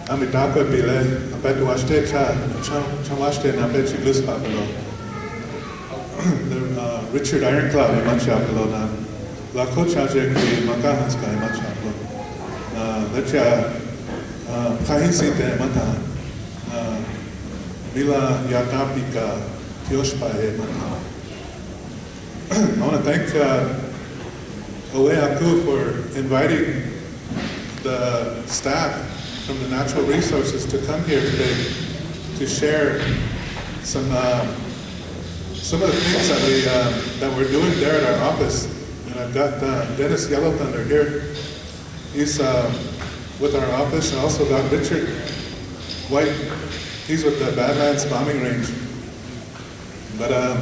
Amitako bile, apet Wajaje chamaste na apet chiglus papelo. Richard Ironclad imachapelo na Lakochaje ki makahanska imachapelo. Lecha kahisi de mata Mila Utapi ka Tioshpa mata. I want to thank Oglala for inviting the staff from the natural resources to come here today to share some of the things that we're doing there at our office. And I've got Dennis Yellow Thunder here. He's with our office, and also got Richard White. He's with the Badlands Bombing Range. But I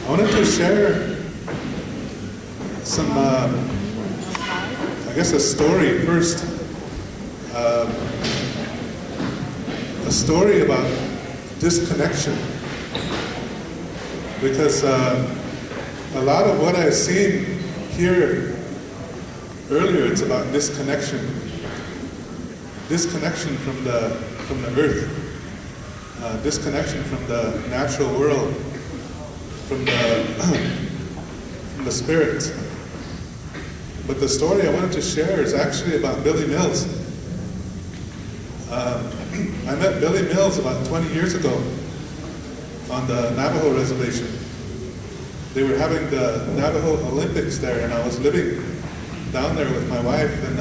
wanted to share some, I guess, a story first. A story about disconnection. Because a lot of what I've seen here earlier, it's about disconnection. Disconnection from the earth. Disconnection from the natural world. From the spirits. But the story I wanted to share is actually about Billy Mills. I met Billy Mills about 20 years ago on the Navajo reservation. They were having the Navajo Olympics there, and I was living down there with my wife, and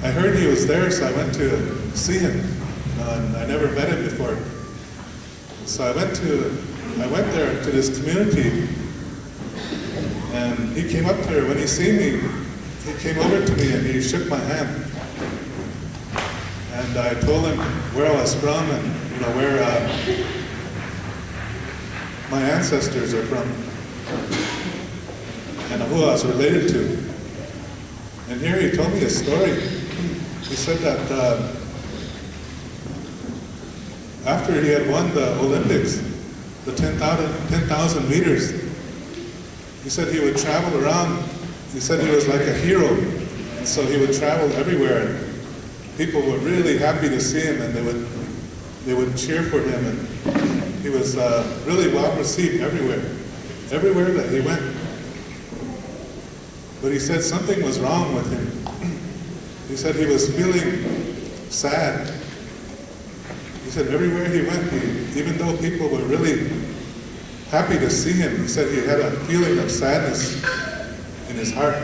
I heard he was there, so I went to see him. And I never met him before. So I went there to this community, and he came up there. When he seen me, he came over to me and he shook my hand. And I told him where I was from and where my ancestors are from and who I was related to. And here he told me a story. He said that after he had won the Olympics, the 10,000 meters, he said he would travel around. He said he was like a hero, and so he would travel everywhere. People were really happy to see him, and they would cheer for him, and he was really well received everywhere that he went. But he said something was wrong with him. He said he was feeling sad. He said everywhere he went, even though people were really happy to see him, he said he had a feeling of sadness in his heart.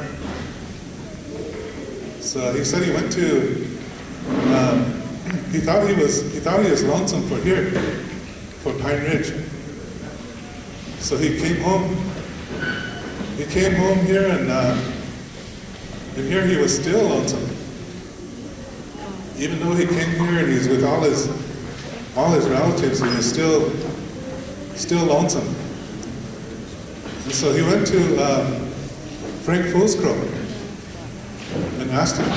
So he said he went to, he thought he was lonesome for Pine Ridge. So he came home. He came home here, and here he was still lonesome. Even though he came here and he's with all his relatives, he was still lonesome. And so he went to Frank Foolscrow and asked him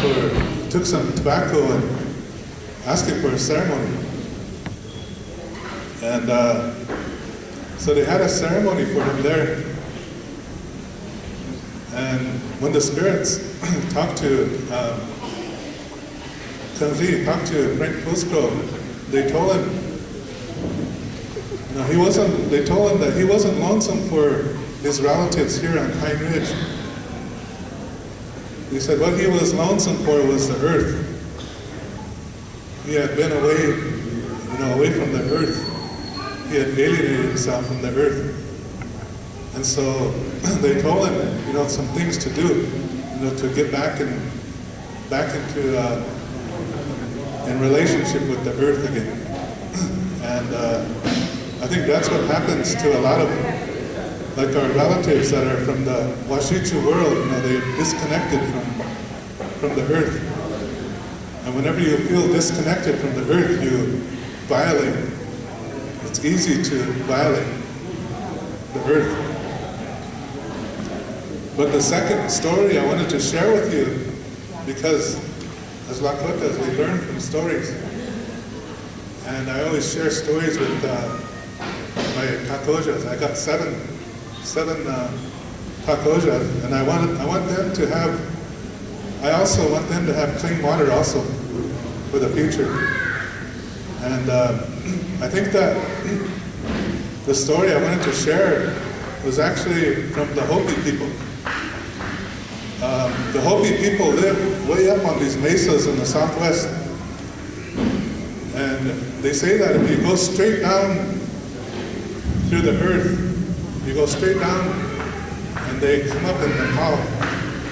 took some tobacco and asked him for a ceremony. And so they had a ceremony for him there. And when the spirits talked to Frank Foolscrow, they told him, they told him that he wasn't lonesome for his relatives here on Pine Ridge. He said what he was lonesome for was the earth. He had been away from the earth. He had alienated himself from the earth. And so they told him, some things to do, to get back into in relationship with the earth again. And I think that's what happens to a lot of, like our relatives that are from the Washichu world, they're disconnected from the earth. And whenever you feel disconnected from the earth, you violate. It's easy to violate the earth. But the second story I wanted to share with you, because as Lakotas, we learn from stories. And I always share stories with my Takojas. I got seven Takojas, and I also want them to have clean water also. for the future. And I think that the story I wanted to share was actually from the Hopi people. The Hopi people live way up on these mesas in the southwest. And they say that if you go straight down through the earth, you go straight down, and they come up in Nepal,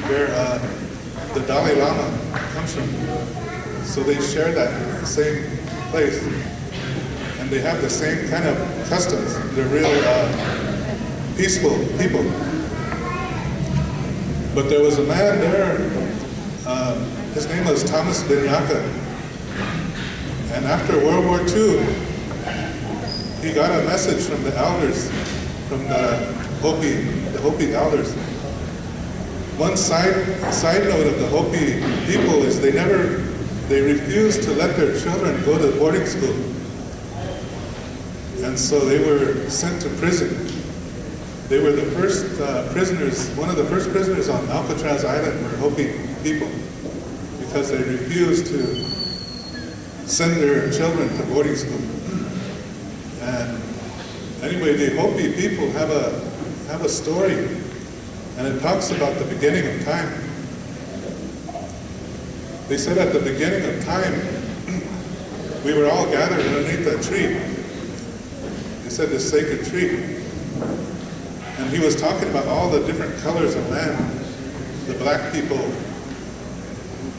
where the Dalai Lama comes from. So they share that same place, and they have the same kind of customs. They're real peaceful people. But there was a man there, his name was Tasnaheca, and after World War II, he got a message from the elders, from the Hopi elders. One side note of the Hopi people is they refused to let their children go to boarding school. And so they were sent to prison. They were the first prisoners, one of the first prisoners on Alcatraz Island were Hopi people, because they refused to send their children to boarding school. And anyway, the Hopi people have a story, and it talks about the beginning of time. They said at the beginning of time, we were all gathered underneath that tree. They said this sacred tree. And he was talking about all the different colors of man, the black people,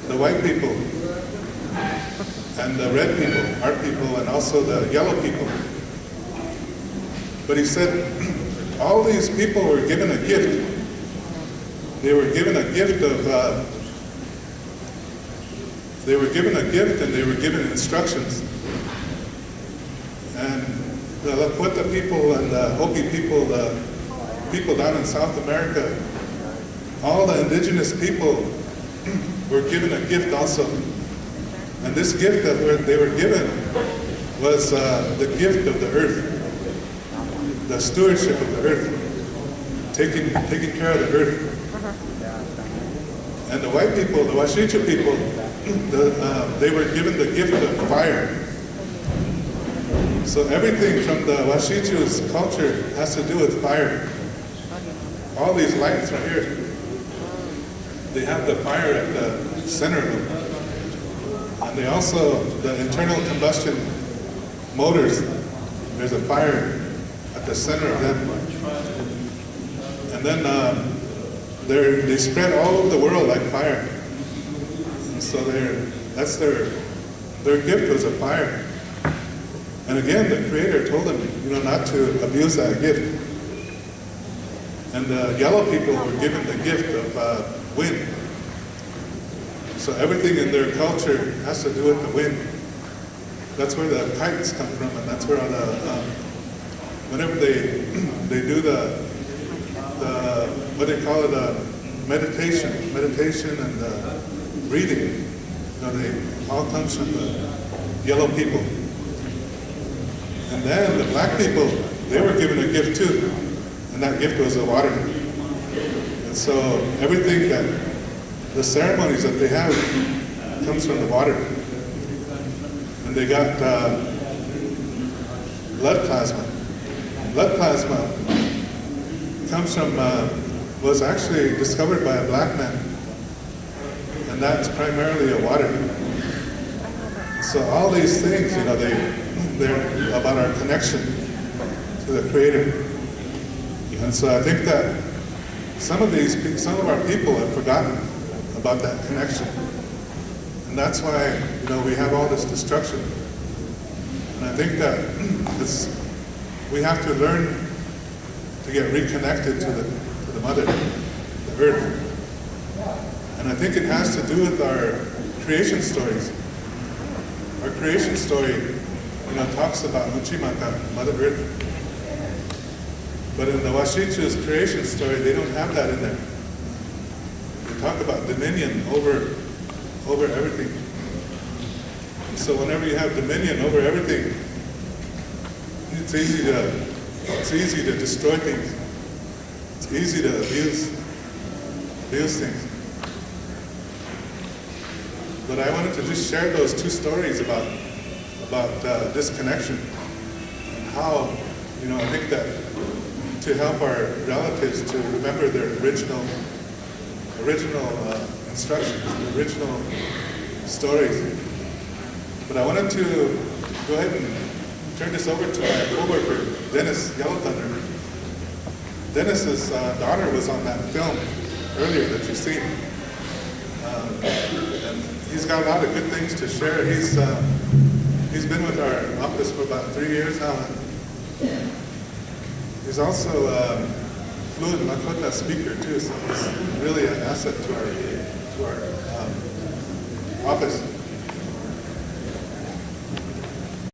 the white people, and the red people, our people, and also the yellow people. But he said all these people were given a gift. They were given a gift of, and they were given instructions. And the Lakota people and the Hopi people, the people down in South America, all the indigenous people were given a gift also. And this gift that they were given was the gift of the earth, the stewardship of the earth, taking care of the earth. And the white people, the Wajaje people, they were given the gift of fire. So everything from the Wajaje's culture has to do with fire. All these lights right here, they have the fire at the center of them. And they also, the internal combustion motors, there's a fire at the center of them. And then they spread all over the world like fire. And so that's their gift was a fire. And again, the Creator told them, not to abuse that gift. And the yellow people were given the gift of wind. So everything in their culture has to do with the wind. That's where the kites come from, and that's where whenever they do the what they call it, meditation and breathing, they all comes from the yellow people. And then the black people, they were given a gift too, and that gift was the water. And so everything the ceremonies that they have comes from the water. And they got blood plasma. Blood plasma comes from, was actually discovered by a black man. And that's primarily a water. So all these things, they're about our connection to the Creator. And so I think that some of our people have forgotten about that connection. And that's why, we have all this destruction. And I think that we have to learn to get reconnected to the Mother, the Earth. And I think it has to do with our creation stories. Our creation story, talks about Uchimaka, Mother Earth. But in the Wajaje's creation story, they don't have that in there. They talk about dominion over everything. And so whenever you have dominion over everything, it's easy to destroy things. It's easy to abuse things. But I wanted to just share those two stories about this connection and how, I think that to help our relatives to remember their original instructions, the original stories. But I wanted to go ahead and turn this over to my coworker, Dennis Yellow Thunder. Dennis's daughter was on that film earlier that you've seen. And he's got a lot of good things to share. He's been with our office for about 3 years now. He's also fluent Lakota speaker too, so he's really an asset to our office.